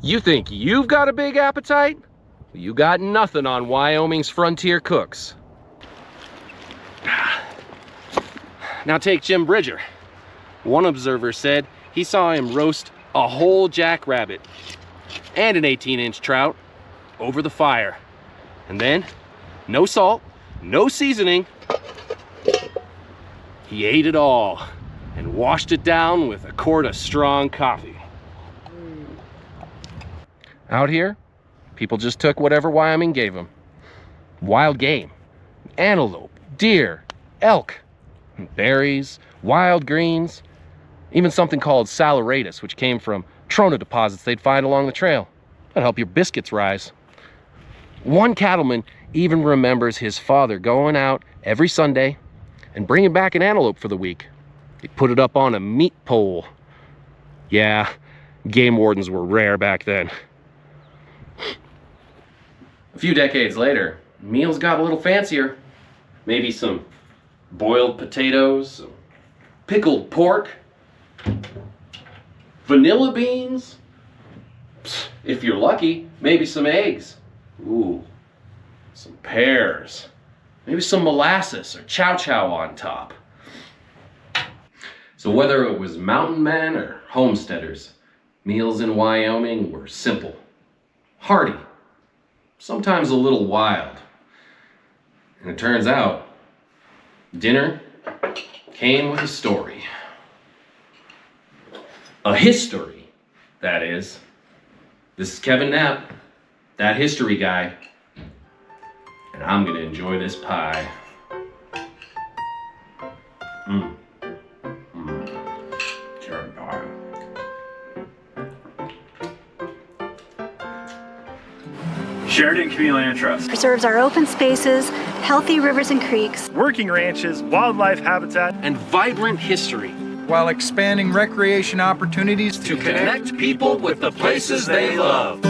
You think you've got a big appetite? You got nothing on Wyoming's frontier cooks. Now take Jim Bridger. One observer said he saw him roast a whole jackrabbit and an 18-inch trout over the fire. And then, no salt, no seasoning, he ate it all and washed it down with a quart of strong coffee. Out here, people just took whatever Wyoming gave them. Wild game, antelope, deer, elk, berries, wild greens, even something called saleratus, which came from trona deposits they'd find along the trail. That'd help your biscuits rise. One cattleman even remembers his father going out every Sunday and bringing back an antelope for the week. He put it up on a meat pole. Yeah, game wardens were rare back then. A few decades later, meals got a little fancier. Maybe some boiled potatoes, some pickled pork, vanilla beans. If you're lucky, maybe some eggs. Ooh, some pears. Maybe some molasses or chow chow on top. So whether it was mountain men or homesteaders, meals in Wyoming were simple, hearty, sometimes a little wild. And it turns out, dinner came with a story. A history, that is. This is Kevin Knapp, that history guy, and I'm gonna enjoy this pie. Carrot pie. Sheridan Community Land Trust preserves our open spaces, healthy rivers and creeks, working ranches, wildlife habitat, And vibrant history while expanding recreation opportunities to connect people with the places they love.